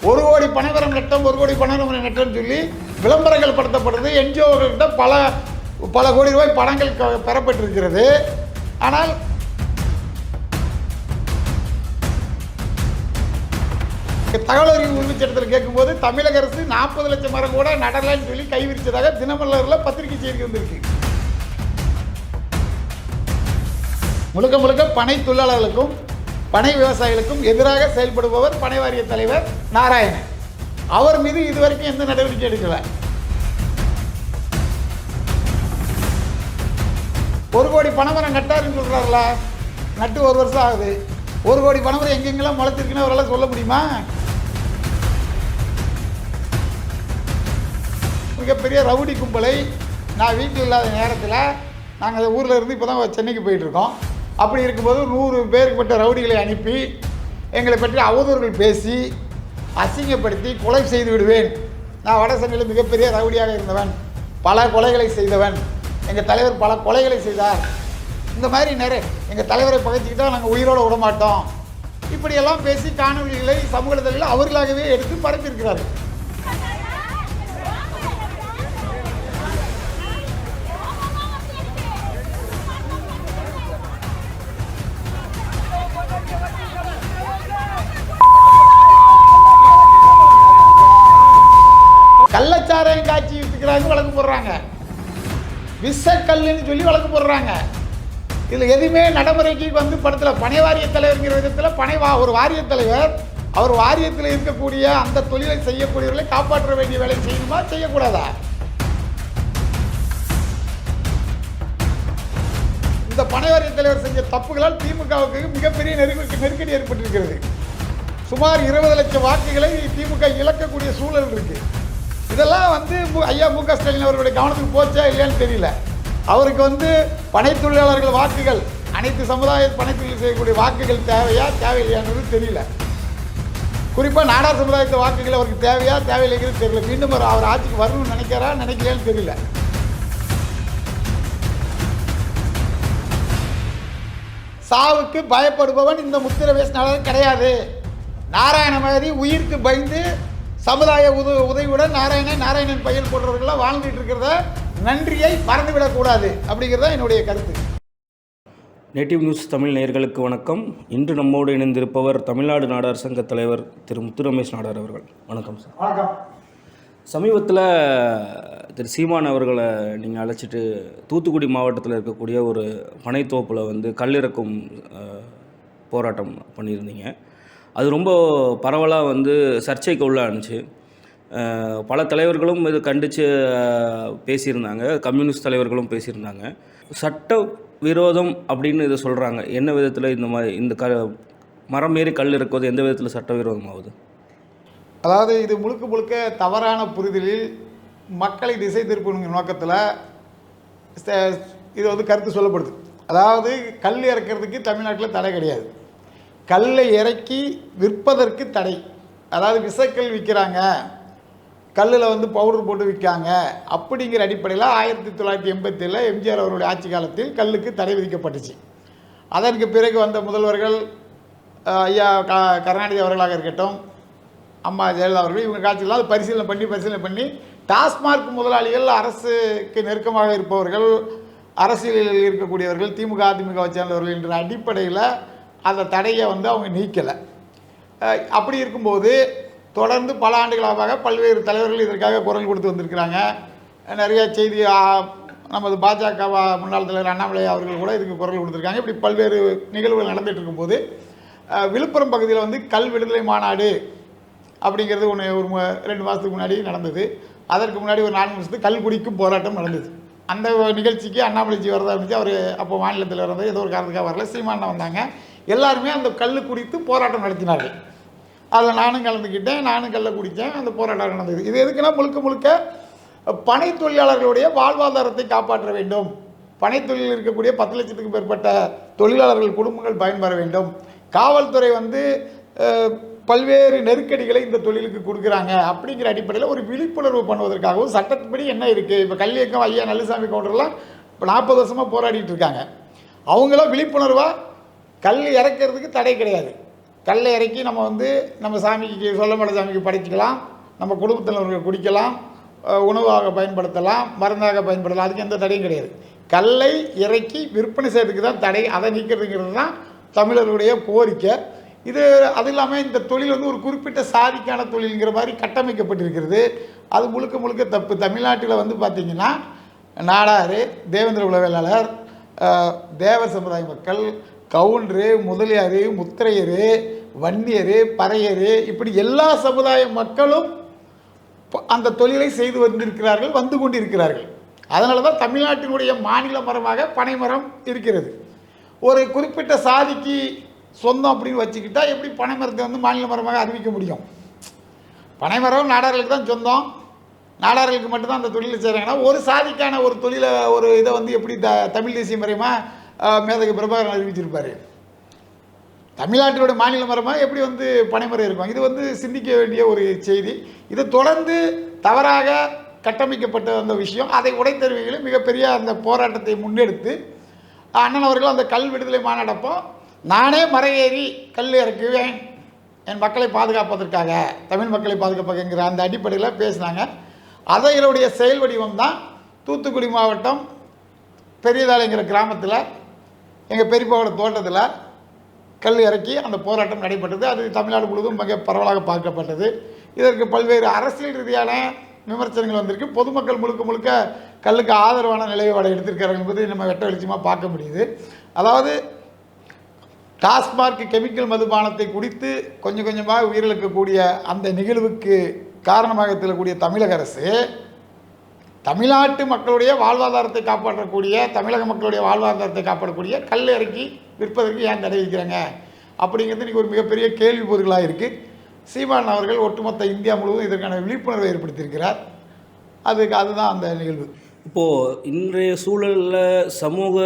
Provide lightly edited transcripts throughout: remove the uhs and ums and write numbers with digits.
1 கோடி பனைமரம் நட்டம் 1 கோடி பனைமரம் நட்டம்னு சொல்லி விளம்பரங்கள் படுத்தப்படுறது. என்ஜிஓக்கிட்ட பல கோடி ரூபாய் பணங்கள் பெறப்பட்டிருக்கிறது. ஆனால் தகவல் அறிவு உரிமை சட்டத்தில் கேட்கும்போது தமிழக அரசு 40 லட்சம் மரம் கூட நடலான்னு சொல்லி கைவிரிச்சதாக தினமலரில் பத்திரிகை செய்தி வந்திருக்கு. முழுக்க முழுக்க பனை தொழிலாளர்களுக்கும் பனை விவசாயிகளுக்கும் எதிராக செயல்படுபவர் பனை வாரிய தலைவர் நாராயணன். அவர் மீது இதுவரைக்கும் எந்த நடவடிக்கை எடுக்கல. 1 கோடி பனைமரம் நட்டாருன்னு சொல்கிறார்களா? நட்டு 1 வருஷம் ஆகுது. 1 கோடி பனைமரம் எங்கெங்கெல்லாம் முளைச்சிருக்குன்னு அவரால் சொல்ல முடியுமா? மிகப்பெரிய ரவுடி கும்பலை நான் வீட்டில் இல்லாத நேரத்தில் நாங்கள் ஊரில் இருந்து இப்போ தான் சென்னைக்கு போயிட்டுருக்கோம். அப்படி இருக்கும்போது 100 பேருக்குப்பட்ட ரவுடிகளை அனுப்பி எங்களை பற்றி அவதூறுகள் பேசி அசிங்கப்படுத்தி கொலை செய்து விடுவேன். நான் வட சென்னையில் மிகப்பெரிய ரவுடியாக இருந்தவன், பல கொலைகளை செய்தவன், எங்கள் தலைவர் பல கொலைகளை செய்தார், இந்த மாதிரி நிறைய எங்கள் தலைவரை பகைச்சிக்கிட்டால் நாங்கள் உயிரோடு விட மாட்டோம், இப்படியெல்லாம் பேசி காணொலிகளை சமூகத்தில் அவர்களாகவே எடுத்து பரப்பியிருக்கிறார்கள். கள்ளச்சாராயம் காட்சி விற்றுக்கிறாங்க, வழக்கு போடுறாங்க. விஷக்கல்லுன்னு சொல்லி வழக்கு போடுறாங்க. இதில் எதுவுமே நடைமுறைக்கு வந்து படத்தில் பனை வாரிய தலைவர்ங்கிற விதத்தில் ஒரு வாரிய தலைவர் அவர் வாரியத்தில் இருக்கக்கூடிய அந்த தொழிலை செய்யக்கூடியவர்களை காப்பாற்ற வேண்டிய வேலை செய்யணுமா செய்யக்கூடாதா? இந்த பனை வாரிய தலைவர் செஞ்ச தப்புகளால் திமுகவுக்கு மிகப்பெரிய நெருக்கடி ஏற்பட்டிருக்கிறது. சுமார் 20 லட்சம் வாக்குகளை திமுக இழக்கக்கூடிய சூழல் இருக்கு. இதெல்லாம் வந்து ஐயா மு க ஸ்டாலின் அவர்களுடைய கவனத்துக்கு போச்சா இல்லையான்னு தெரியல. அவருக்கு வந்து பனை தொழிலாளர்கள் வாக்குகள், அனைத்து சமுதாய பனை தொழில் செய்யக்கூடிய வாக்குகள் தேவையா தேவையில்லையான்றது தெரியல. குறிப்பாக நாடார் சமுதாயத்து வாக்குகள் அவருக்கு தேவையா தேவையில்லைங்கிறது தெரியல. மீண்டும் அவர் ஆட்சிக்கு வரணும்னு நினைக்கலையான்னு தெரியல. சாவுக்கு பயப்படுபவன் இந்த முத்திர வேசினாளர் கிடையாது. நாராயண மாதிரி உயிருக்கு பயந்து சமுதாய உதவியுடன் நாராயணன் பையன் போன்றவர்களாக வாழ்ந்துட்டு இருக்கிறத நன்றியை மறந்துவிடக்கூடாது அப்படிங்கிறத என்னுடைய கருத்து. நேட்டிவ் நியூஸ் தமிழ் நேயர்களுக்கு வணக்கம். இன்று நம்மோடு இணைந்திருப்பவர் தமிழ்நாடு நாடார் சங்க தலைவர் திரு முத்து ரமேஷ் நாடார் அவர்கள். வணக்கம் சார். வணக்கம். சமீபத்தில் திரு சீமான் அவர்களை நீங்கள் அழைச்சிட்டு தூத்துக்குடி மாவட்டத்தில் இருக்கக்கூடிய ஒரு பனைத்தோப்பில் வந்து கல்லிறக்கும் போராட்டம் பண்ணியிருந்தீங்க. அது ரொம்ப பரவலாக வந்து சர்ச்சைக்கு உள்ளானுச்சு. பல தலைவர்களும் இது கண்டித்து பேசியிருந்தாங்க, கம்யூனிஸ்ட் தலைவர்களும் பேசியிருந்தாங்க. சட்ட விரோதம் அப்படின்னு இதை சொல்கிறாங்க. என்ன விதத்தில் இந்த மரம் ஏறி கல் இருக்குவது எந்த விதத்தில் சட்டவிரோதம் ஆகுது? அதாவது இது முழுக்க தவறான புரிதலில் மக்களை திசை திருப்பும் நோக்கத்தில் இது வந்து கருத்து சொல்லப்படுது. அதாவது கல் இறக்கிறதுக்கு தமிழ்நாட்டில் தடை கிடையாது. கல்லை இறக்கி விற்பதற்கு தடை. அதாவது விசக்கல் விற்கிறாங்க, கல்லில் வந்து பவுடர் போட்டு விற்காங்க அப்படிங்கிற அடிப்படையில் 1987 எம்ஜிஆர் அவருடைய ஆட்சி காலத்தில் கல்லுக்கு தடை விதிக்கப்பட்டுச்சு. அதற்கு பிறகு வந்த முதல்வர்கள் ஐயா கருணாநிதி அவர்களாக இருக்கட்டும், அம்மா ஜெயலலிதா அவர்கள், இவங்க காட்சியில் அது பரிசீலனை பண்ணி டாஸ்மார்க் முதலாளிகள், அரசுக்கு நெருக்கமாக இருப்பவர்கள், அரசியலில் இருக்கக்கூடியவர்கள், திமுக அதிமுக சேர்ந்தவர்கள் என்ற அடிப்படையில் அந்த தடையை வந்து அவங்க நீக்கலை. அப்படி இருக்கும்போது தொடர்ந்து பல ஆண்டுகளாக பல்வேறு தலைவர்கள் இதற்காக குரல் கொடுத்து வந்திருக்கிறாங்க. நிறைய செய்தி நமது பாஜக முன்னாள் தலைவர் அண்ணாமலை அவர்கள் கூட இதுக்கு குரல் கொடுத்துருக்காங்க. இப்படி பல்வேறு நிகழ்வுகள் நடந்துகிட்டு இருக்கும்போது விழுப்புரம் பகுதியில் வந்து கல் விடுதலை மாநாடு அப்படிங்கிறது ஒரு 2 மாதத்துக்கு முன்னாடி நடந்தது. அதற்கு முன்னாடி ஒரு 4 மாதத்துக்கு கல் குடிக்கும் போராட்டம் நடந்தது. அந்த நிகழ்ச்சிக்கு அண்ணாமலைஜி வரதா இருந்துச்சு. அவர் அப்போ மாநிலத்தில் வரது ஏதோ ஒரு காரணத்துக்காக வரல, சீமானா வந்தாங்க. எல்லாருமே அந்த கல் குடித்து போராட்டம் நடத்தினார்கள். அதில் நானும் கலந்துக்கிட்டேன், நானும் கல்லை குடித்தேன். அந்த போராட்டம் நடந்தது. இது எதுக்குன்னா முழுக்க பனை தொழிலாளர்களுடைய வாழ்வாதாரத்தை காப்பாற்ற வேண்டும், பனை தொழிலில் இருக்கக்கூடிய 10 லட்சத்துக்கும் மேற்பட்ட தொழிலாளர்கள் குடும்பங்கள் பயன்பெற வேண்டும். காவல்துறை வந்து பல்வேறு நெருக்கடிகளை இந்த தொழிலுக்கு கொடுக்குறாங்க அப்படிங்கிற அடிப்படையில் ஒரு விழிப்புணர்வு பண்ணுவதற்காகவும் சட்டப்படி என்ன இருக்குது. இப்போ கல் இயக்கம் ஐயா நல்லசாமி கவுண்டர்லாம் இப்போ 40 வருஷமாக போராடிட்டு இருக்காங்க. அவங்களாம் விழிப்புணர்வாக கல் இறக்கிறதுக்கு தடை கிடையாது, கல்லை இறக்கி நம்ம வந்து நம்ம சாமிக்கு சொல்லமட சாமிக்கு படைச்சிக்கலாம், நம்ம குடும்பத்தினர்கள் குடிக்கலாம், உணவாக பயன்படுத்தலாம், மருந்தாக பயன்படுத்தலாம், அதுக்கு எந்த தடையும் கிடையாது. கல்லை இறக்கி விற்பனை செய்யறதுக்கு தான் தடை, அதை நீக்கிறதுங்கிறது தான் தமிழர்களுடைய கோரிக்கை. இது அது இல்லாமல் இந்த தொழில் வந்து ஒரு குறிப்பிட்ட சாதிக்கான தொழிலுங்கிற மாதிரி கட்டமைக்கப்பட்டிருக்கிறது. அது முழுக்க முழுக்க தப்பு. தமிழ்நாட்டில் வந்து பார்த்திங்கன்னா நாடார், தேவேந்திர உளவியலாளர், தேவர் சமுதாய மக்கள், கவுண்டரு, முதலியார், முத்திரையர், வன்னியர், பறையர், இப்படி எல்லா சமுதாய மக்களும் அந்த தொழிலை செய்து வந்திருக்கிறார்கள், வந்து கொண்டிருக்கிறார்கள். அதனால தான் தமிழ்நாட்டினுடைய மாநில மரமாக பனைமரம் இருக்கிறது. ஒரு குறிப்பிட்ட சாதிக்கு சொந்தம் அப்படின்னு வச்சுக்கிட்டால் எப்படி பனைமரத்தை வந்து மாநில மரமாக அறிவிக்க முடியும்? பனைமரம் நாடார்களுக்கு தான் சொந்தம், நாடார்களுக்கு மட்டும்தான் அந்த தொழிலை செய்கிறாங்கன்னா ஒரு சாதிக்கான ஒரு தொழிலை ஒரு இதை வந்து எப்படி தமிழ் தேசிய மரமாக மேதகு பிரபாகரன் அறிவிச்சிருப்பார்? தமிழ்நாட்டினோட மாநில மரமாக எப்படி வந்து பனைமரம் இருக்கும்? இது வந்து சிந்திக்க வேண்டிய ஒரு செய்தி. இது தொடர்ந்து தவறாக கட்டமைக்கப்பட்ட அந்த விஷயம். அதை உடைத்தறிவிகளும் மிகப்பெரிய அந்த போராட்டத்தை முன்னெடுத்து அண்ணன் அவர்கள் அந்த கல் விடுதலை மாநாடப்போ நானே மறையேறி கல் இறக்குவேன் என் மக்களை பாதுகாப்பதற்காக, தமிழ் மக்களை பாதுகாப்பதுங்கிற அந்த அடிப்படையில் பேசினாங்க. அதைகளுடைய செயல் வடிவம் தான் தூத்துக்குடி மாவட்டம் பெரியதாளைங்கிற கிராமத்தில் எங்கள் பெரியப்பாவோட தோட்டத்தில் கல் இறக்கி அந்த போராட்டம் நடைபெற்றது. அது தமிழ்நாடு முழுவதும் மிக பரவலாக பார்க்கப்பட்டது. இதற்கு பல்வேறு அரசியல் ரீதியான விமர்சனங்கள் வந்திருக்கு. பொதுமக்கள் முழுக்க முழுக்க கல்லுக்கு ஆதரவான நிலைப்பாடை எடுத்திருக்கிறார்கள் என்பது நம்ம வெட்ட வெளிச்சமாக பார்க்க முடியுது. அதாவது டாஸ்மார்க் கெமிக்கல் மதுபானத்தை குடித்து கொஞ்சம் கொஞ்சமாக உயிரிழக்கக்கூடிய அந்த நிகழ்வுக்கு காரணமாக திகழக்கூடிய தமிழக அரசு தமிழ்நாட்டு மக்களுடைய வாழ்வாதாரத்தை காப்பாற்றக்கூடிய, தமிழக மக்களுடைய வாழ்வாதாரத்தை காப்பாற்றக்கூடிய கல் இறக்கி விற்பதற்கு ஏன் தடை வைக்கிறாங்க அப்படிங்கிறது இன்றைக்கி ஒரு மிகப்பெரிய கேள்வி பொருளாக இருக்குது. சீமான் அவர்கள் ஒட்டுமொத்த இந்தியா முழுவதும் இதற்கான விழிப்புணர்வை ஏற்படுத்தியிருக்கிறார். அதுதான் அந்த நிகழ்வு. இப்போது இன்றைய சூழலில் சமூக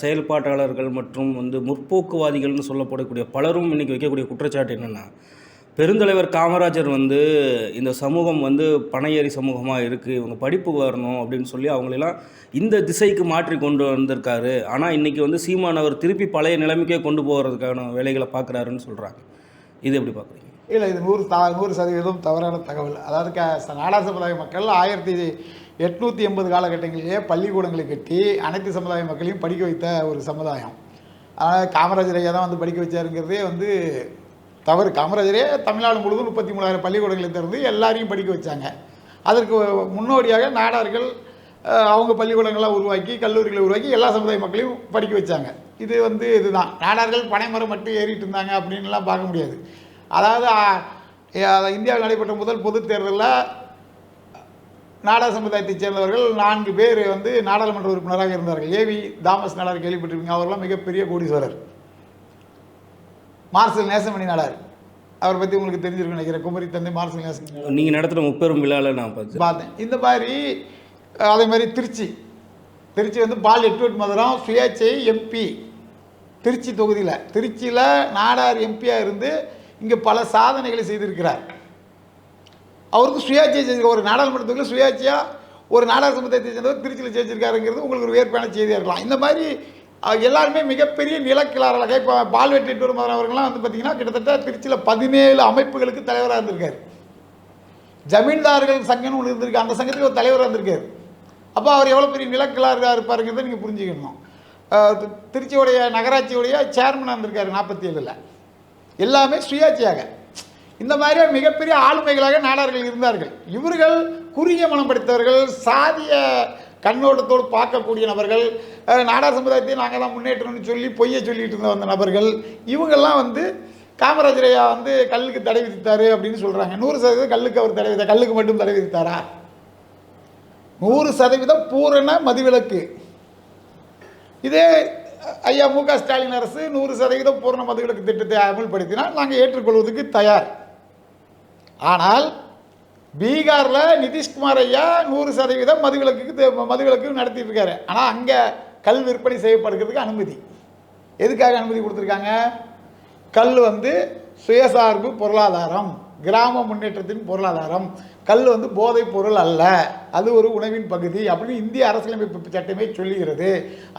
செயல்பாட்டாளர்கள் மற்றும் வந்து முற்போக்குவாதிகள்னு சொல்லப்படக்கூடிய பலரும் இன்றைக்கி வைக்கக்கூடிய குற்றச்சாட்டு என்னென்னா, பெருந்தலைவர் காமராஜர் வந்து இந்த சமூகம் வந்து பனையேறி சமூகமாக இருக்குது, இவங்க படிப்புக்கு வரணும் அப்படின்னு சொல்லி அவங்களெல்லாம் இந்த திசைக்கு மாற்றி கொண்டு வந்திருக்காரு. ஆனால் இன்றைக்கி வந்து சீமான் அவர் திருப்பி பழைய நிலைமைக்கே கொண்டு போகிறதுக்கான வேலைகளை பார்க்குறாருன்னு சொல்கிறாங்க. இது எப்படி பார்க்குறீங்க? இல்லை, இது 100% தவறான தகவல். அதாவது நாடா சமுதாய மக்கள் 1880 காலகட்டங்களிலேயே பள்ளிக்கூடங்களை கட்டி அனைத்து சமுதாய மக்களையும் படிக்க வைத்த ஒரு சமுதாயம். அதனால் காமராஜர் ஐயா தான் வந்து படிக்க வச்சாருங்கிறதே வந்து தவறு. காமராஜரே தமிழ்நாடு முழுவதும் 33,000 பள்ளிக்கூடங்களை திறந்து எல்லாரையும் படிக்க வச்சாங்க. அதற்கு முன்னோடியாக நாடார்கள் அவங்க பள்ளிக்கூடங்கள்லாம் உருவாக்கி, கல்லூரிகளை உருவாக்கி எல்லா சமுதாய மக்களையும் படிக்க வச்சாங்க. இதுதான் நாடார்கள் பனைமரம் மட்டும் ஏறிட்டு இருந்தாங்க அப்படின்லாம் பார்க்க முடியாது. அதாவது இந்தியாவில் நடைபெற்ற முதல் பொது தேர்தலில் நாடா சமுதாயத்தைச் சேர்ந்தவர்கள் 4 பேர் வந்து நாடாளுமன்ற உறுப்பினராக இருந்தார்கள். ஏவி தாமஸ் நாடார் கேள்விப்பட்டிருப்பீங்க. அவரெல்லாம் மிகப்பெரிய கோடீஸ்வரர். மார்சல் நேசமணி நாடார், அவரை பற்றி உங்களுக்கு தெரிஞ்சிருக்குன்னு நினைக்கிறேன். குமரி தந்தை மார்சல் நேசமணி நீங்கள் நடத்துகிற முப்பெரும் விழாவில் நான் பார்த்தேன். இந்த மாதிரி அதே மாதிரி திருச்சி வந்து பால் எட்வர்ட் மதுரம் சுயேட்சை எம்பி திருச்சி தொகுதியில், திருச்சியில் நாடார் எம்பியாக இருந்து இங்கே பல சாதனைகளை செய்திருக்கிறார். அவருக்கு சுயாட்சியை செஞ்சிருக்க ஒரு நாடாளுமன்ற தொகுதியில் சுயாட்சியாக ஒரு நாடார் சமுதாயத்தை சேர்ந்தவர் திருச்சியில் ஜெயிச்சிருக்காருங்கிறது உங்களுக்கு ஒரு வேறுபான செய்தியாக இருக்கலாம். இந்த மாதிரி எல்லாருமே மிகப்பெரிய நிலக்கிழார்களாக இப்போ பால்வெட்டி எட்வர்ட் மதுரம் அவர்கள்லாம் வந்து பார்த்திங்கன்னா கிட்டத்தட்ட திருச்சியில் 17 அமைப்புகளுக்கு தலைவராக இருந்திருக்கார். ஜமீன்தார்கள் சங்கம்னு ஒன்று இருந்திருக்கு, அந்த சங்கத்துக்கு ஒரு தலைவராக இருந்திருக்கார். அப்போ அவர் எவ்வளோ பெரிய நிலக்கிழாராக இருப்பாருங்கிறத நீங்கள் புரிஞ்சுக்கணும். திருச்சியோடைய நகராட்சியுடைய சேர்மனாக இருந்திருக்காரு 47. எல்லாமே சுயாட்சியாக. இந்த மாதிரி மிகப்பெரிய ஆளுமைகளாக நாடார்கள் இருந்தார்கள். இவர்கள் குறுகிய மனம் படைத்தவர்கள், சாதிய கண்ணோட்டத்தோடு பார்க்கக்கூடிய நபர்கள், நாடார் சமுதாயத்தை நாங்கள் தான் முன்னேற்றம்னு சொல்லி பொய்யை சொல்லிட்டு இருந்த வந்த நபர்கள். இவங்கெல்லாம் வந்து காமராஜரையா வந்து கல்லுக்கு தடை விதித்தார் அப்படின்னு சொல்கிறாங்க. 100% கல்லுக்கு அவர் தடை விதித்தார். கல்லுக்கு மட்டும் தடை விதித்தாரா? 100% பூரண மதுவிலக்கு. இதே ஐயா மு.க. ஸ்டாலின் அரசு 100% பூரண மதுவிலக்கு திட்டத்தை அமல்படுத்தினால் நாங்கள் ஏற்றுக்கொள்வதற்கு தயார். ஆனால் பீகாரில் நிதிஷ்குமார் ஐயா 100% மதுவிலக்கு நடத்திட்டு இருக்காரு. ஆனால் அங்கே கல் விற்பனை செய்யப்படுறதுக்கு அனுமதி. எதுக்காக அனுமதி கொடுத்துருக்காங்க? கல் வந்து சுயசார்பு பொருளாதாரம், கிராம முன்னேற்றத்தின் பொருளாதாரம். கல் வந்து போதைப் பொருள் அல்ல, அது ஒரு உணவின் பகுதி அப்படின்னு இந்திய அரசியலமைப்பு சட்டமே சொல்லுகிறது.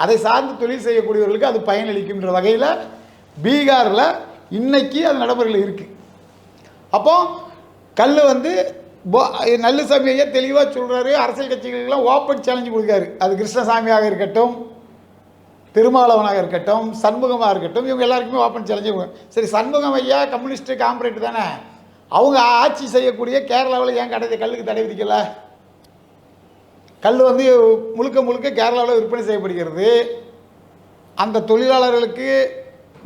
அதை சார்ந்து தொழில் செய்யக்கூடியவர்களுக்கு அது பயனளிக்கின்ற வகையில் பீகாரில் இன்னைக்கு அது நடைமுறையில் இருக்குது. அப்போ கல் வந்து நல்லுசாமி ஐயா தெளிவாக சொல்கிறாரு. அரசியல் கட்சிகளுக்கெல்லாம் ஓப்பன் சேலஞ்சு கொடுக்காரு. அது கிருஷ்ணசாமியாக இருக்கட்டும், திருமாவளவனாக இருக்கட்டும், சண்முகமாக இருக்கட்டும், இவங்க எல்லாருக்குமே ஓப்பன் சேலஞ்சு. சரி, சண்முகம் ஐயா கம்யூனிஸ்ட் காம்ரேட் தானே, அவங்க ஆட்சி செய்யக்கூடிய கேரளாவில் ஏன் கல்லுக்கு தடை விதிக்கலை? கல் வந்து முழுக்க முழுக்க கேரளாவில் விற்பனை செய்யப்படுகிறது. அந்த தொழிலாளர்களுக்கு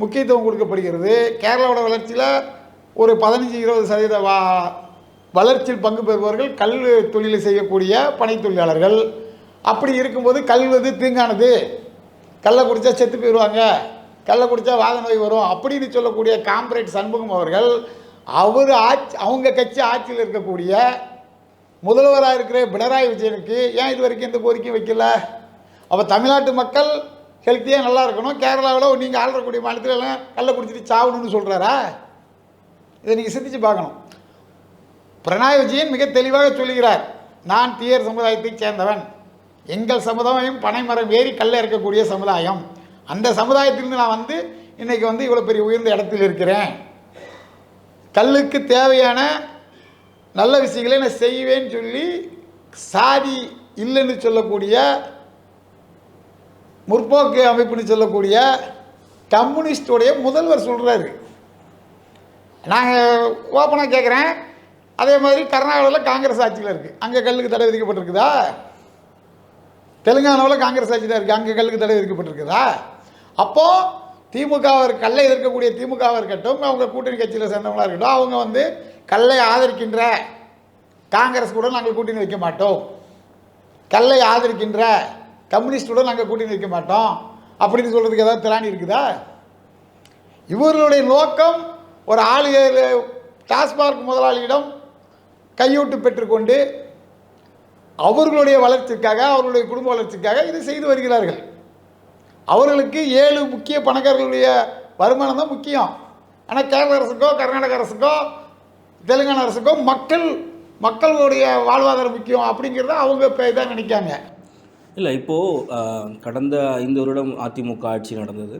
முக்கியத்துவம் கொடுக்கப்படுகிறது. கேரளாவோட வளர்ச்சியில் ஒரு 15-20% வளர்ச்சியில் பங்கு பெறுபவர்கள் கல் தொழிலை செய்யக்கூடிய பனை தொழிலாளர்கள். அப்படி இருக்கும்போது கல் வந்து தீங்கானது, கல்லை குடித்தா செத்து போயிடுவாங்க, கல்லை குடித்தா வாத நோய் வரும் அப்படின்னு சொல்லக்கூடிய காம்ரேட் சண்முகம் அவர்கள் அவங்க கட்சி ஆட்சியில் இருக்கக்கூடிய முதல்வராக இருக்கிற பினராயி விஜயனுக்கு ஏன் இது வரைக்கும் எந்த கோரிக்கையும் வைக்கல? அப்போ தமிழ்நாட்டு மக்கள் ஹெல்த்தியாக நல்லா இருக்கணும், கேரளாவில் நீங்கள் ஆளக்கூடிய மாநிலத்தில் எல்லாம் கல்லை குடிச்சிட்டு சாவணும்னு சொல்கிறாரா? இதை நீங்கள் சிந்திச்சு பார்க்கணும். பினராயி விஜயன் மிக தெளிவாக சொல்லுகிறார், நான் தீயர் சமுதாயத்தைச் சேர்ந்தவன், எங்கள் சமுதாயம் பனைமரம் ஏறி கல்லை இறக்கக்கூடிய சமுதாயம், அந்த சமுதாயத்திலிருந்து நான் வந்து இன்றைக்கி வந்து இவ்வளோ பெரிய உயர்ந்த இடத்தில் இருக்கிறேன், கல்லுக்கு தேவையான நல்ல விஷயங்களை நான் செய்வேன்னு சொல்லி சாதி இல்லைன்னு சொல்லக்கூடிய முற்போக்கு அமைப்புன்னு சொல்லக்கூடிய கம்யூனிஸ்டோடைய முதல்வர் சொல்கிறாரு. நாங்கள் ஓப்பனாக கேட்குறேன், அதே மாதிரி கர்நாடகாவில் காங்கிரஸ் ஆட்சியில் இருக்குது, அங்கே கல்லுக்கு தடை விதிக்கப்பட்டிருக்குதா? தெலுங்கானாவில் காங்கிரஸ் ஆட்சி தான் இருக்குது, அங்கே கல்லுக்கு தடை விதிக்கப்பட்டிருக்குதா? அப்போது திமுக கல்லை எதிர்க்கக்கூடிய திமுகவாக இருக்கட்டும், அவங்க கூட்டணி கட்சியில் சேர்ந்தவங்களாக இருக்கட்டும், அவங்க வந்து கல்லை ஆதரிக்கின்ற காங்கிரஸ் கூட நாங்கள் கூட்டணி வைக்க மாட்டோம், கல்லை ஆதரிக்கின்ற கம்யூனிஸ்டுடன் நாங்கள் கூட்டணி வைக்க மாட்டோம் அப்படின்னு சொல்கிறதுக்கு ஏதாவது திராணி இருக்குதா? இவர்களுடைய நோக்கம் ஒரு டாஸ்மார்க் முதலாளியிடம் கையூட்டு பெற்றுக்கொண்டு அவர்களுடைய வளர்ச்சிக்காக, அவர்களுடைய குடும்ப வளர்ச்சிக்காக இதை செய்து வருகிறார்கள். அவர்களுக்கு 7 முக்கிய பணக்காரர்களுடைய வருமானம் தான் முக்கியம். ஆனால் கேரள அரசுக்கோ கர்நாடக அரசுக்கோ தெலுங்கானா அரசுக்கோ மக்களுடைய வாழ்வாதாரம் முக்கியம் அப்படிங்கிறத அவங்க இப்போ இதாக நினைக்காங்க. இல்லை, இப்போது கடந்த 5 வருடம் அதிமுக ஆட்சி நடந்தது,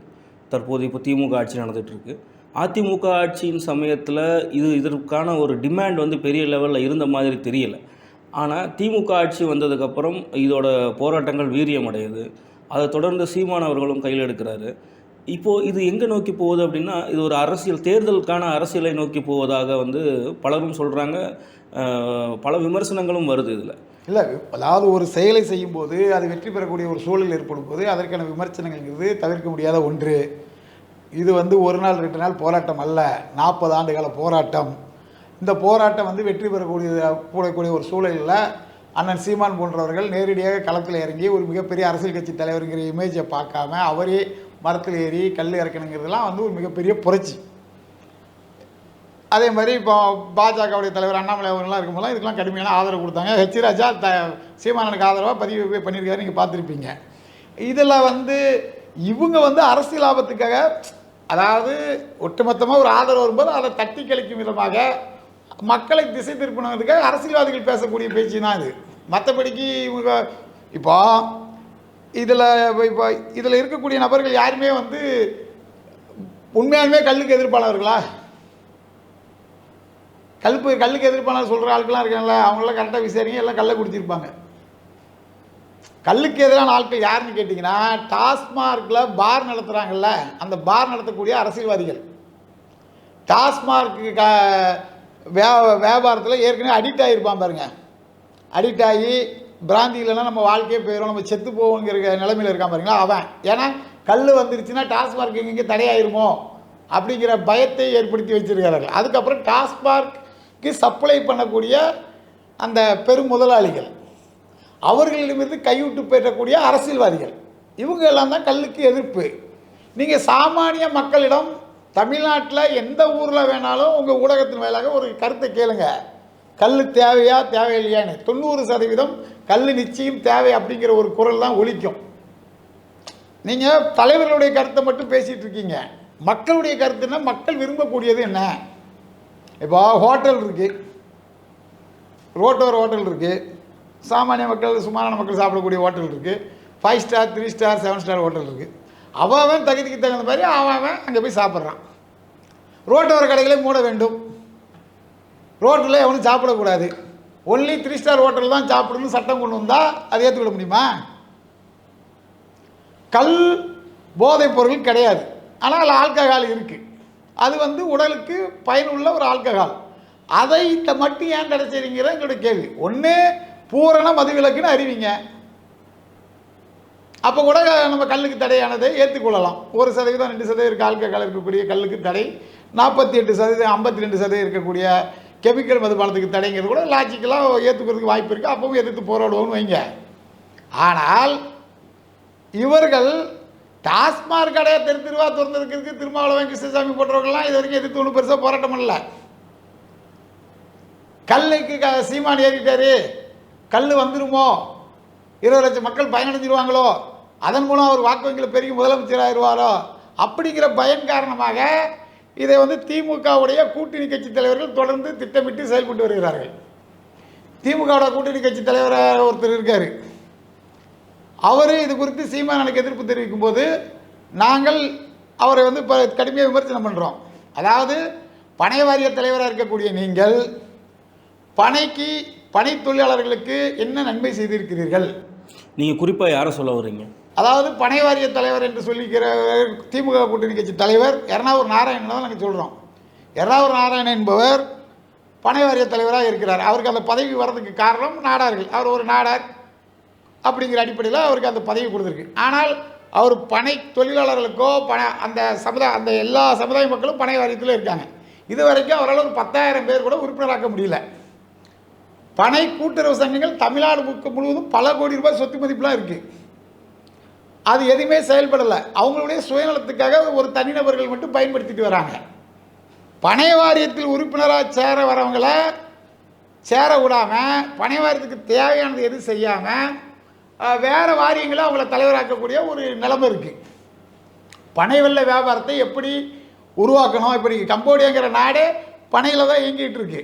தற்போது இப்போ திமுக ஆட்சி நடந்துகிட்ருக்கு. அதிமுக ஆட்சியின் சமயத்தில் இதற்கான ஒரு டிமாண்ட் வந்து பெரிய லெவலில் இருந்த மாதிரி தெரியலை. ஆனால் திமுக ஆட்சி வந்ததுக்கப்புறம் இதோட போராட்டங்கள் வீரியம் அடையுது. அதை தொடர்ந்து சீமான் அவர்களும் கையில் எடுக்கிறாரு. இப்போது இது எங்கே நோக்கி போகுது அப்படின்னா, இது ஒரு அரசியல் தேர்தலுக்கான அரசியலை நோக்கி போவதாக வந்து பலரும் சொல்கிறாங்க. பல விமர்சனங்களும் வருது இதில். இல்லை, அதாவது ஒரு செயலை செய்யும்போது அது வெற்றி பெறக்கூடிய ஒரு சூழல் ஏற்படும் போது அதற்கான விமர்சனங்கள்ங்கிறது தவிர்க்க முடியாத ஒன்று. இது வந்து ஒரு நாள் 2 நாள் போராட்டம் அல்ல, 40 ஆண்டுகால போராட்டம். இந்த போராட்டம் வந்து வெற்றி பெறக்கூடிய ஒரு சூழலில் அண்ணன் சீமான் போன்றவர்கள் நேரடியாக களத்தில் இறங்கி ஒரு மிகப்பெரிய அரசியல் கட்சி தலைவருங்கிற இமேஜை பார்க்காம அவரே மரத்தில் ஏறி கல் இறக்கணுங்கிறதுலாம் வந்து ஒரு மிகப்பெரிய புரட்சி. அதே மாதிரி இப்போ பாஜகவுடைய தலைவர் அண்ணாமலை அவர்கள்லாம் இருக்கும்போதெல்லாம் இதுக்கெல்லாம் கடுமையான ஆதரவு கொடுத்தாங்க. ஹெச் ராஜா சீமானனுக்கு ஆதரவாக பதிவு பண்ணியிருக்காரு, நீங்கள் பார்த்துருப்பீங்க. இதில் வந்து இவங்க வந்து அரசியல் லாபத்துக்காக, அதாவது ஒட்டுமொத்தமாக ஒரு ஆதரவு வரும்போது அதை தட்டி கழிக்கும் விதமாக மக்களை திசை திருப்பினதுக்காக அரசியல்வாதிகள் பேசக்கூடிய பேச்சு தான் இது. மற்றபடிக்கு இவங்க இப்போ இதில் இருக்கக்கூடிய நபர்கள் யாருமே வந்து உண்மையாலுமே கல்லுக்கு எதிர்ப்பானவர்களா? கல்லுக்கு எதிர்ப்பான சொல்கிற ஆட்கள்லாம் இருக்காங்கல்ல, அவங்களாம் கரெக்டாக விசாரிங்க, எல்லாம் கல்லை குடிச்சிருப்பாங்க. கல்லுக்கு எதிரான ஆட்கள் யாருன்னு கேட்டிங்கன்னா, டாஸ்மார்க்கில் பார் நடத்துகிறாங்கல்ல, அந்த பார் நடத்தக்கூடிய அரசியல்வாதிகள். டாஸ்மார்க்கு வியாபாரத்தில் ஏற்கனவே அடிக்ட் ஆகியிருப்பான் பாருங்க, அடிக்ட் ஆகி பிராந்தி இல்லைன்னா நம்ம வாழ்க்கையே போயிடும், நம்ம செத்து போவோங்கிற நிலைமையில் இருக்கான் பாருங்களா அவன். ஏன்னா கல் வந்துருச்சுன்னா டாஸ்மார்க் எங்கெங்கே தடையாயிருமோ அப்படிங்கிற பயத்தை ஏற்படுத்தி வச்சிருக்கிறார்கள். அதுக்கப்புறம் டாஸ்மார்க்கு சப்ளை பண்ணக்கூடிய அந்த பெரும் முதலாளிகள், அவர்களிடமிருந்து கைவிட்டு பெறக்கூடிய அரசியல்வாதிகள், இவங்க எல்லாம் தான் கல்லுக்கு எதிர்ப்பு. நீங்கள் சாமானிய மக்களிடம் தமிழ்நாட்டில் எந்த ஊரில் வேணாலும் உங்கள் ஊடகத்தின் வாயிலாக ஒரு கருத்தை கேளுங்க, கல் தேவையா தேவையில்லையான்னு. 90% கல் நிச்சயம் தேவை அப்படிங்கிற ஒரு குரல் தான் ஒலிக்கும். நீங்கள் தலைவர்களுடைய கருத்தை மட்டும் பேசிகிட்டு இருக்கீங்க. மக்களுடைய கருத்துன்னா மக்கள் விரும்பக்கூடியது என்ன? இப்போ ஹோட்டல் இருக்குது, ரோட்டோர ஹோட்டல் இருக்குது, சாமானிய மக்கள் சுமாரான மக்கள் சாப்பிடக்கூடிய ஹோட்டல் இருக்குது, 5 ஸ்டார் 3 ஸ்டார் 7 ஸ்டார் ஹோட்டல் இருக்குது. அவன் தகுதிக்கு தகுந்த மாதிரி அவன் அங்கே போய் சாப்பிட்றான். ரோட்டோர கடைகளை மூட வேண்டும், ரோட்டில் எவனும் சாப்பிடக்கூடாது, ஒன்லி 3 ஸ்டார் ஹோட்டல் தான் சாப்பிடணும்னு சட்டம் கொண்டு வந்தால் அதை ஏற்றுக்கிட முடியுமா? கல் போதைப் பொருள் கிடையாது, ஆனால் ஆல்கஹால் இருக்குது. அது வந்து உடலுக்கு பயனுள்ள ஒரு ஆல்கஹால். அதை இந்த மட்டும் ஏன் தடை செய்றீங்கிற எங்களுடைய கேள்வி. ஒன்று பூரண மதுவிலக்குன்னு அறிவிங்க, அப்போ கூட நம்ம கல்லுக்கு தடையானதை ஏற்றுக்கொள்ளலாம். 1% 2% இருக்க ஆல்கஹால் இருக்கக்கூடிய கல்லுக்கு தடை, 48% 52% இருக்கக்கூடிய கெமிக்கல் மதுபானத்துக்கு தடைங்கிறது கூட லாஜிக்கலாக ஏற்றுக்கிறதுக்கு வாய்ப்பு இருக்குது. அப்பவும் எதிர்த்து போராடுவோம்னு வைங்க. ஆனால் இவர்கள் டாஸ்மாக் கடையை தெருவா திறந்துருக்கிறதுக்கு திருமாவளவன் கிருஷ்ணசாமி போன்றவர்கள்லாம் இது வரைக்கும் எதிர்த்து ஒன்றும் பெருசாக போராட்டம் பண்ணல. கல்லுக்கு சீமான் ஏறிட்டாரு, கல் வந்துருமோ, 20 லட்சம் மக்கள் பயனடைஞ்சிருவாங்களோ, அதன் மூலம் அவர் வாக்கு வங்கியில் பெருகி முதலமைச்சர் ஆயிடுவாரோ அப்படிங்கிற பயன் காரணமாக இதை வந்து திமுகவுடைய கூட்டணி கட்சி தலைவர்கள் தொடர்ந்து திட்டமிட்டு செயல்பட்டு வருகிறார்கள். திமுகவோட கூட்டணி கட்சி தலைவர் ஒருத்தர் இருக்கார், அவர் இது குறித்து சீமானுக்கு எதிர்ப்பு தெரிவிக்கும் போது நாங்கள் அவரை வந்து இப்போ கடுமையாக விமர்சனம் பண்ணுறோம். அதாவது பனை வாரிய தலைவராக இருக்கக்கூடிய நீங்கள் பனை தொழிலாளர்களுக்கு என்ன நன்மை செய்திருக்கிறீர்கள்? நீங்கள் குறிப்பாக யாரை சொல்ல வர்றீங்க? அதாவது பனை வாரிய தலைவர் என்று சொல்லிக்கிற திமுக கூட்டணி கட்சி தலைவர் எர்ணாவூர் நாராயணன் தான் நாங்கள் சொல்கிறோம். எர்ணாவூர் நாராயணன் என்பவர் பனை வாரிய தலைவராக இருக்கிறார். அவருக்கு அந்த பதவி வர்றதுக்கு காரணம் நாடார்கள். அவர் ஒரு நாடார் அப்படிங்கிற அடிப்படையில் அவருக்கு அந்த பதவி கொடுத்துருக்கு. ஆனால் அவர் பனை தொழிலாளர்களுக்கோ அந்த எல்லா சமுதாய மக்களும் பனை வாரியத்தில் இருக்காங்க. இது வரைக்கும் அவரால் ஒரு 10,000 பேர் கூட உறுப்பினராக்க முடியல. பனை கூட்டுறவு சங்கங்கள் தமிழ்நாடு முழுவதும் பல கோடி ரூபாய் சொத்து மதிப்புலாம் இருக்குது. அது எதுவுமே செயல்படலை. அவங்களுடைய சுயநலத்துக்காக ஒரு தனிநபர்கள் மட்டும் பயன்படுத்திட்டு வராங்க. பனை வாரியத்தில் உறுப்பினராக சேர வரவங்களை சேர விடாமல், பனை வாரியத்துக்கு தேவையானது எதுவும் செய்யாமல் வேறு வாரியங்களை அவங்கள தலைவராக்கக்கூடிய ஒரு நிலைமை இருக்குது. பனை வெள்ள வியாபாரத்தை எப்படி உருவாக்கணும்? இப்படி கம்போடியாங்கிற நாடே பனையில் தான் இயங்கிட்டு இருக்கு.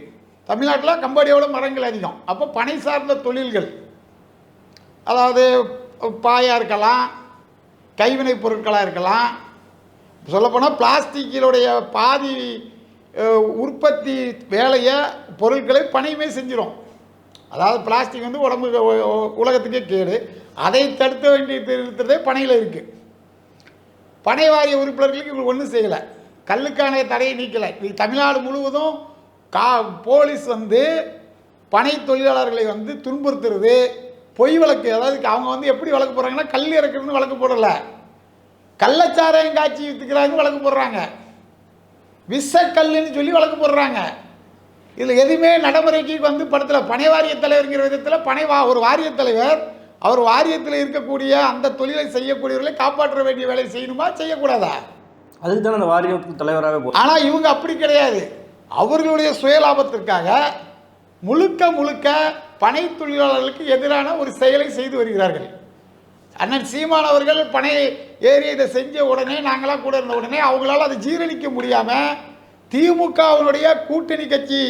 தமிழ்நாட்டில் கம்போடியாவோட மரங்கள் அதிகம். அப்போ பனை சார்ந்த தொழில்கள், அதாவது பாயாக இருக்கலாம், கைவினைப் பொருட்களாக இருக்கலாம், சொல்லப்போனால் பிளாஸ்டிக்கினுடைய பாதி உற்பத்தி வேலையை பொருட்களை பனையுமே செஞ்சிடும். அதாவது பிளாஸ்டிக் வந்து உலகத்துக்கே கேடு, அதை தடுக்க வேண்டியதே பனையில் இருக்குது. பனை வாரிய உறுப்பினர்களுக்கு இவங்க ஒன்றும் செய்யலை, கல்லுக்கான தடையை நீக்கலை. தமிழ்நாடு முழுவதும் போலீஸ் வந்து பனை தொழிலாளர்களை வந்து துன்புறுத்துறது, பொய் வழக்கு. அதாவது அவங்க வந்து எப்படி வழக்கு போடுறாங்கன்னா, கல் இறக்குறதுன்னு வழக்கு போடலை, கள்ளச்சாராயம் காய்ச்சி விற்றுக்கிறாங்கன்னு வழக்கு போடுறாங்க, விஷக்கல்லுன்னு சொல்லி வழக்கு போடுறாங்க. இதில் எதுவுமே நடைமுறைக்கு வந்து படத்தில் பனை வாரிய தலைவருங்கிற விதத்தில் ஒரு வாரிய தலைவர் அவர் வாரியத்தில் இருக்கக்கூடிய அந்த தொழிலை செய்யக்கூடியவர்களை காப்பாற்ற வேண்டிய வேலையை செய்யணுமா, செய்யக்கூடாதா? அதுக்கு தானே அந்த வாரிய தலைவராகவே. ஆனால் இவங்க அப்படி கிடையாது. அவர்களுடைய சுயலாபத்திற்காக முழுக்க பனை தொழிலாளர்களுக்கு எதிரான ஒரு செயலை செய்து வருகிறார்கள். அண்ணன் சீமான் அவர்கள் பனை ஏறி இதை செஞ்ச உடனே, நாங்களாம் கூட இருந்த உடனே அவங்களால அதை ஜீரணிக்க முடியாமல் திமுகவினுடைய கூட்டணி கட்சி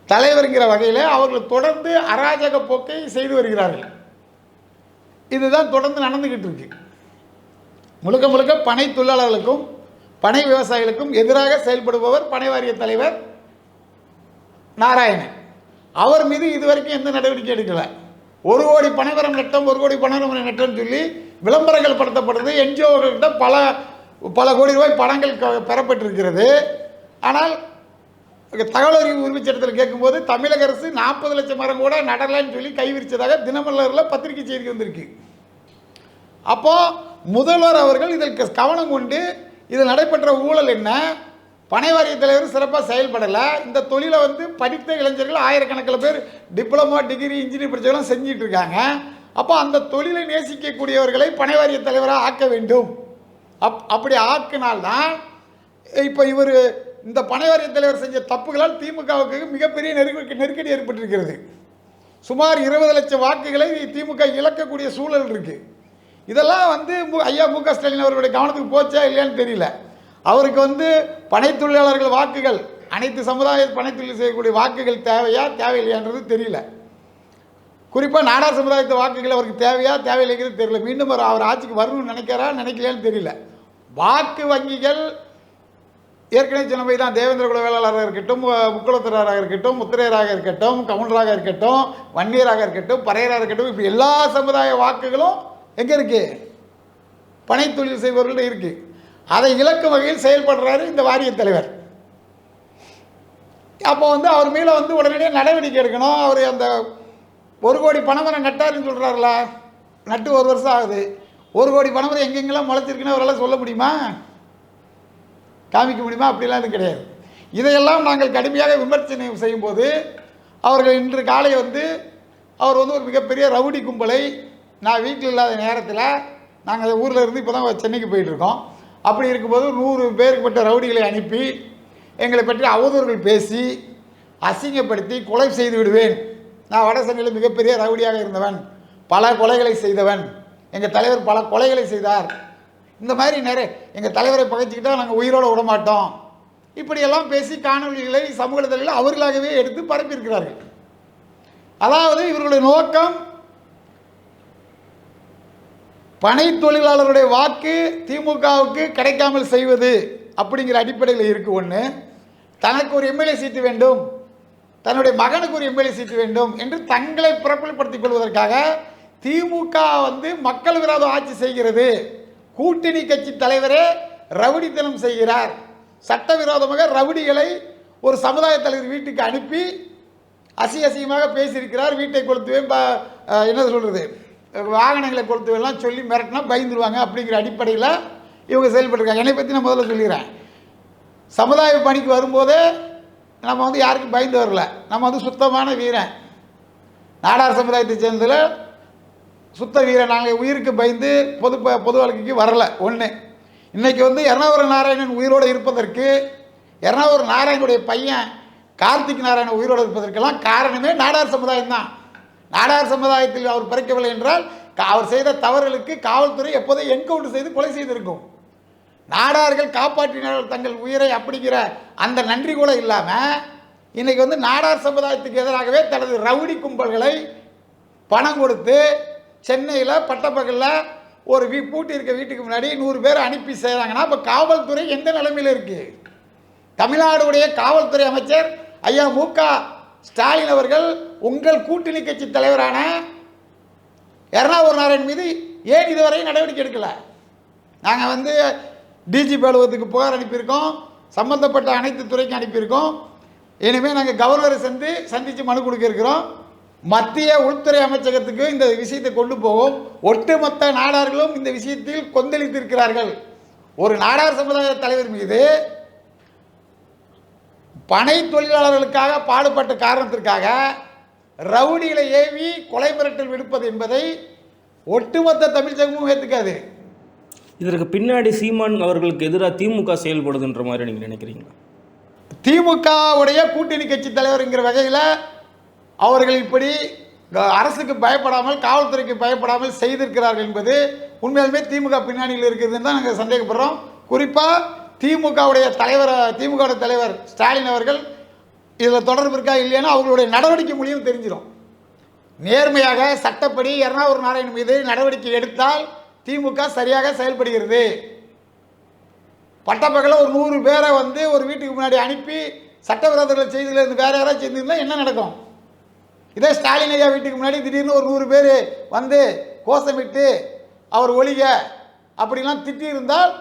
தலைவருங்கிற வகையில் அவர்கள் தொடர்ந்து அராஜக போக்கை செய்து வருகிறார்கள். இதுதான் தொடர்ந்து நடந்துக்கிட்டு இருக்கு. முழுக்க பனை தொழிலாளர்களுக்கும் பனை விவசாயிகளுக்கும் எதிராக செயல்படுபவர் பனை வாரிய தலைவர் நாராயணன். அவர் மீது இதுவரைக்கும் எந்த நடவடிக்கை எடுக்கலை. 1 கோடி பனைமரம் நட்டம், 1 கோடி பனைமரம் நட்டம்னு சொல்லி விளம்பரங்கள் படுத்தப்படுறது, என்ஜிஓக்கிட்ட பல கோடி ரூபாய் பணங்கள் பெறப்பட்டிருக்கிறது. ஆனால் தகவல் அறிவு உரிமை சட்டத்தில் கேட்கும்போது தமிழக அரசு 40 லட்சம் மரம் கூட நடலைன்னு சொல்லி கைவிரிச்சதாக தினமலரில் பத்திரிகை செய்தி வந்திருக்கு. அப்போது முதல்வர் அவர்கள் இதற்கு கவனம் கொண்டு இதில் நடைபெற்ற ஊழல் என்ன, பனை வாரிய தலைவர் சிறப்பாக செயல்படலை, இந்த தொழிலை வந்து படித்த இளைஞர்கள் ஆயிரக்கணக்கில் பேர் டிப்ளமோ, டிகிரி, இன்ஜினியர் படித்தவங்களாம் செஞ்சிட்டு இருக்காங்க. அப்போ அந்த தொழிலை நேசிக்கக்கூடியவர்களை பனை வாரிய தலைவராக ஆக்க வேண்டும். அப்படி ஆக்கினால்தான் இப்போ இவர் இந்த பனை வாரிய தலைவர் செஞ்ச தப்புகளால் திமுகவுக்கு மிகப்பெரிய நெருக்கடி ஏற்பட்டிருக்கிறது. சுமார் 20 லட்சம் வாக்குகளை திமுக இழக்கக்கூடிய சூழல் இருக்குது. இதெல்லாம் வந்து ஐயா மு க ஸ்டாலின் அவர்களுடைய கவனத்துக்கு போச்சா இல்லையான்னு தெரியல. அவருக்கு வந்து பனை தொழிலாளர்கள் வாக்குகள், அனைத்து சமுதாய பனை தொழில் செய்யக்கூடிய வாக்குகள் தேவையா தேவையில்லையான்றது தெரியல. குறிப்பாக நாடார் சமுதாயத்து வாக்குகள் அவருக்கு தேவையா தேவையில்லைங்கிறது தெரியல. மீண்டும் அவர் ஆட்சிக்கு வரணும்னு நினைக்கிறான்னு தெரியல. வாக்கு வங்கிகள் ஏற்கனவே சொன்னபடி தான் தேவேந்திர குல வேளாளராக இருக்கட்டும், முக்குளத்தராக இருக்கட்டும், முத்திரையராக இருக்கட்டும், கவுண்டராக இருக்கட்டும், வன்னியராக இருக்கட்டும், பறையராக இருக்கட்டும், இப்போ எல்லா சமுதாய வாக்குகளும் எங்கே இருக்குது? பனை தொழில் செய்பவர்கள்ட்ட இருக்குது. அதை இலக்கும் வகையில் செயல்படுறாரு இந்த வாரிய தலைவர். அப்போ அவர் மேலே உடனடியாக நடவடிக்கை எடுக்கணும். அவர் அந்த 1 கோடி பனைமரம் நட்டாருன்னு சொல்கிறாருல, நட்டு 1 வருஷம் ஆகுது. 1 கோடி பனைமரம் எங்கெங்கெல்லாம் முளைச்சிருக்குன்னு அவரால் சொல்ல முடியுமா? காமிக்க முடியுமா? அப்படிலாம் இது கிடையாது. இதையெல்லாம் நாங்கள் கடுமையாக விமர்சனம் செய்யும்போது அவர்கள் இன்று காலை அவர் ஒரு மிகப்பெரிய ரவுடி கும்பலை, நான் வீட்டில் இல்லாத நேரத்தில் நாங்கள் ஊரில் இருந்து இப்போ தான் சென்னைக்கு போயிட்டுருக்கோம். அப்படி இருக்கும்போது 100 பேருக்குப்பட்ட ரவுடிகளை அனுப்பி எங்களை பற்றி அவதூறுகள் பேசி அசிங்கப்படுத்தி கொலை செய்து விடுவேன், நான் வட சென்னையில் மிகப்பெரிய ரவுடியாக இருந்தவன், பல கொலைகளை செய்தவன், எங்கள் தலைவர் பல கொலைகளை செய்தார், இந்த மாதிரி நிறைய எங்கள் தலைவரை பகைச்சிக்கிட்டால் நாங்கள் உயிரோடு விடமாட்டோம், இப்படியெல்லாம் பேசி காணொலிகளை சமூகத்தில் அவர்களாகவே எடுத்து பரப்பியிருக்கிறார்கள். அதாவது இவர்களுடைய நோக்கம் பனை தொழிலாளருடைய வாக்கு திமுகவுக்கு கிடைக்காமல் செய்வது அப்படிங்கிற அடிப்படையில் இருக்கு. ஒன்று, தனக்கு ஒரு எம்எல்ஏ சீட்டு வேண்டும், தன்னுடைய மகனுக்கு ஒரு எம்எல்ஏ சீட்டு வேண்டும் என்று தங்களை பிரபலப்படுத்திக் கொள்வதற்காக திமுக மக்கள் விரோத ஆட்சி செய்கிறது, கூட்டணி கட்சி தலைவரே ரவுடித்தனம் செய்கிறார், சட்டவிரோதமாக ரவுடிகளை ஒரு சமுதாய தலைவர் வீட்டுக்கு அனுப்பி அசிங்கமாக பேசியிருக்கிறார், வீட்டை கொளுத்துவேன், என்ன சொல்கிறது, வாகனங்களை கொளுத்துவெல்லாம் சொல்லி மிரட்டினா பயந்துருவாங்க அப்படிங்கிற அடிப்படையில் இவங்க செயல்பட்டுருக்காங்க. என்னை பற்றி நான் முதல்ல சொல்லிடுறேன். சமுதாய பணிக்கு வரும்போதே நம்ம யாருக்கும் பயந்து வரல, நம்ம சுத்தமான வீரன், நாடார் சமுதாயத்தை சேர்ந்ததில் சுத்த வீரன், நாங்கள் உயிருக்கு பயந்து பொது வாழ்க்கைக்கு வரல. ஒன்று, இன்றைக்கி எர்ணாபுரம் நாராயணன் உயிரோடு இருப்பதற்கு, எர்ணாபுரம் நாராயணனுடைய பையன் கார்த்திக் நாராயணன் உயிரோடு இருப்பதற்கெல்லாம் காரணமே நாடார் சமுதாயம் தான். நாடார் சமுதாயத்தில் அவர் பிறக்கவில்லை என்றால் அவர் செய்த தவறுகளுக்கு காவல்துறை எப்போதே என்கவுண்டர் செய்து கொலை செய்திருக்கும். நாடார்கள் காப்பாற்றினார்கள் தங்கள் உயிரை அப்படிங்கிற அந்த நன்றி கூட இல்லாமல் இன்றைக்கி நாடார் சமுதாயத்துக்கு எதிராகவே தனது ரவுடி கும்பல்களை பணம் கொடுத்து சென்னையில் பட்டப்பகலில் ஒரு பூட்டி இருக்க வீட்டுக்கு முன்னாடி 100 பேர் அனுப்பி செய்கிறாங்கன்னா இப்போ காவல்துறை எந்த நிலைமையில் இருக்குது? தமிழ்நாடுடைய காவல்துறை அமைச்சர் ஐயா மு.க. ஸ்டாலின் அவர்கள் உங்கள் கூட்டணி கட்சி தலைவரான எர்ணாபுரம் நாராயணன் மீது ஏன் இதுவரை நடவடிக்கை எடுக்கலை? நாங்கள் டிஜிபி அலுவலகத்துக்கு புகார் அனுப்பியிருக்கோம், சம்பந்தப்பட்ட அனைத்து துறைக்கும் அனுப்பியிருக்கோம். இனிமேல் நாங்கள் கவர்னரை சந்தித்து மனு கொடுக்க இருக்கிறோம். மத்திய உள்துறை அமைச்சகத்துக்கு இந்த விஷயத்தை கொண்டு போவோம். ஒட்டுமொத்த நாடார்களும் இந்த விஷயத்தில் கொந்தளித்திருக்கிறார்கள். ஒரு நாடார் சமுதாய தலைவர் மீது பனை தொழிலாளர்களுக்காக பாடுபட்ட காரணத்திற்காக ரவுடிகளை ஏவி கொலை மிரட்டல் விடுப்பது என்பதை ஒட்டுமொத்த தமிழ் சமூகமும் ஏற்றுக்காது. இதற்கு பின்னாடி சீமான் அவர்களுக்கு எதிராக திமுக செயல்படுதுன்ற மாதிரி நீங்கள் நினைக்கிறீங்களா? திமுகவுடைய கூட்டணி கட்சி தலைவருங்கிற வகையில் அவர்கள் இப்படி அரசுக்கு பயப்படாமல் காவல்துறைக்கு பயப்படாமல் செய்திருக்கிறார்கள் என்பது உண்மையாலுமே திமுக பின்னணியில் இருக்குதுன்னு தான் நாங்கள் சந்தேகப்படுறோம். குறிப்பாக திமுகவுடைய தலைவர் ஸ்டாலின் அவர்கள் இதில் தொடர்பு இருக்கா இல்லையானா அவர்களுடைய நடவடிக்கை மூலியம் தெரிஞ்சிடும். நேர்மையாக சட்டப்படி எர்ணாபுரம் நாராயணன் மீது நடவடிக்கை எடுத்தால் திமுக சரியாக செயல்படுகிறது. பட்டப்பகலில் ஒரு 100 பேரை ஒரு வீட்டுக்கு முன்னாடி அனுப்பி சட்டவிரோதர்கள் செய்தியில் இருந்து வேறு யாராவது செய்திருந்தால் என்ன நடக்கும்? இதே ஸ்டாலின் ஐயா வீட்டுக்கு முன்னாடி திடீர்னு ஒரு 100 பேர் கோஷமிட்டு அவர் ஒழிக அப்படிலாம் திட்டியிருந்தால்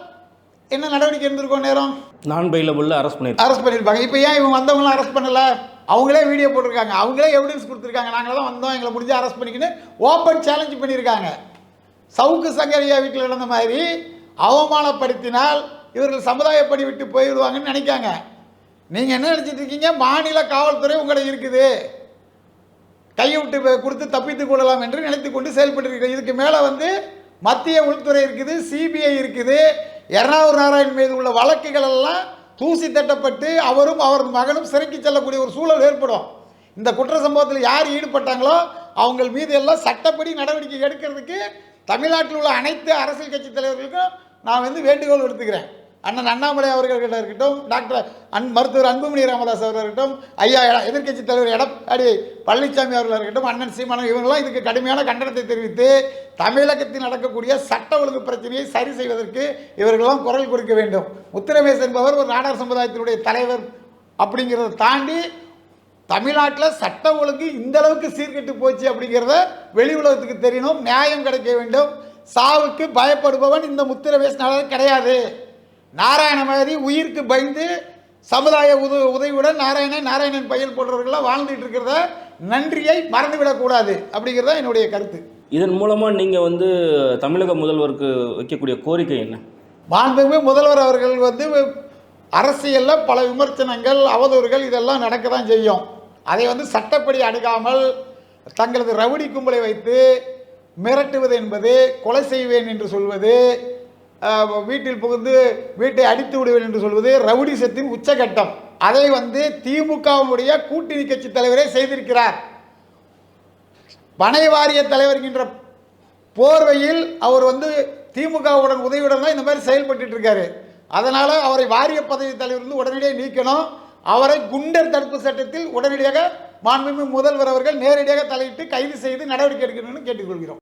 என்ன நடவடிக்கை இருந்திருக்கும்? நேரம் நான் பெயிலபிள் அரெஸ்ட் பண்ணியிருப்பாங்க. இப்போ ஏன் இவங்க வந்தவங்களாம் அரெஸ்ட் பண்ணலை? அவங்களே வீடியோ போட்டிருக்காங்க, அவங்களே எவிடன்ஸ் கொடுத்துருக்காங்க, நாங்கள் தான் வந்தோம், எங்களை முடிஞ்சு அரெஸ்ட் பண்ணிக்கின்னு ஓப்பன் சேலஞ்ச் பண்ணியிருக்காங்க. சவுக்கு சங்கரியா வீட்டில் நடந்த மாதிரி அவமானப்படுத்தினால் இவர்கள் சமுதாய பணி விட்டு போயிடுவாங்கன்னு நினைக்காங்க. நீங்கள் என்ன நினச்சிட்டு இருக்கீங்க? மாநில காவல்துறை உங்களை இருக்குது, கையை விட்டு கொடுத்து தப்பித்துக் கொள்ளலாம் என்று நினைத்து கொண்டு செயல்பட்டு. இதுக்கு மேலே மத்திய உள்துறை இருக்குது, சிபிஐ இருக்குது. எர்ணாபுரம் நாராயணன் மீது உள்ள வழக்குகள் எல்லாம் தூசி தட்டப்பட்டு அவரும் அவர் மகனும் சிறைக்கு செல்லக்கூடிய ஒரு சூழல் ஏற்படும். இந்த குற்ற சம்பவத்தில் யார் ஈடுபட்டாங்களோ அவங்க மீது எல்லாம் சட்டப்படி நடவடிக்கை எடுக்கிறதுக்கு தமிழ்நாட்டில் உள்ள அனைத்து அரசியல் கட்சி தலைவர்களுக்கும் நான் வேண்டுகோள் எடுத்துக்கிறேன். அண்ணன் அண்ணாமலை அவர்கள்கிட்ட இருக்கட்டும், மருத்துவர் அன்புமணி ராமதாஸ் அவர்கள் இருக்கட்டும், ஐயா எதிர்க்கட்சி தலைவர் எடப்பாடி பழனிசாமி அவர்கள் இருக்கட்டும், அண்ணன் சீமானன், இவங்கெல்லாம் இதுக்கு கடுமையான கண்டனத்தை தெரிவித்து தமிழகத்தில் நடக்கக்கூடிய சட்ட ஒழுங்கு பிரச்சனையை சரி செய்வதற்கு இவர்களெல்லாம் குரல் கொடுக்க வேண்டும். முத்துரமேஷ் என்பவர் ஒரு நாடார் சமுதாயத்தினுடைய தலைவர் அப்படிங்கிறத தாண்டி தமிழ்நாட்டில் சட்ட ஒழுங்கு இந்த அளவுக்கு சீர்கெட்டு போச்சு அப்படிங்கிறத வெளி உலகத்துக்கு தெரியணும். நியாயம் கிடைக்க வேண்டும். சாவுக்கு பயப்படுபவன் இந்த முத்துரமேஷ் கிடையாது. நாராயண மாதிரி உயிருக்கு பயந்து சமுதாய உதவியுடன் நாராயணன் பையன் போன்றவர்களாக வாழ்ந்துட்டு இருக்கிறத நன்றியை மறந்துவிடக்கூடாது அப்படிங்கிறத என்னுடைய கருத்து. இதன் மூலமாக நீங்கள் வந்து தமிழக முதல்வருக்கு வைக்கக்கூடிய கோரிக்கை என்ன? மாண்புமிகு முதல்வர் அவர்கள் அரசியலில் பல விமர்சனங்கள், அவதூறுகள் இதெல்லாம் நடக்க தான் செய்யும். அதை சட்டப்படி அணுகாமல் தங்களது ரவுடி கும்பலை வைத்து மிரட்டுவது என்பது, கொலை செய்வேன் என்று சொல்வது, வீட்டில் புகுந்து வீட்டை அடித்து விடுவேன் என்று சொல்வது ரவுடிசத்தின் உச்சகட்டம். அதை திமுகவுடைய கூட்டணி கட்சி தலைவரே செய்திருக்கிறார். பனை வாரிய தலைவர் என்கின்ற போர்வையில் அவர் திமுகவுடன் உதவியுடன் தான் இந்த மாதிரி செயல்பட்டு இருக்காரு. அதனால் அவரை வாரிய பதவி தலைவர் உடனடியாக நீக்கணும். அவரை குண்டர் தடுப்பு சட்டத்தில் உடனடியாக மாண்புமிகு முதல்வர் அவர்கள் நேரடியாக தலையிட்டு கைது செய்து நடவடிக்கை எடுக்கணும்னு கேட்டுக்கொள்கிறோம்.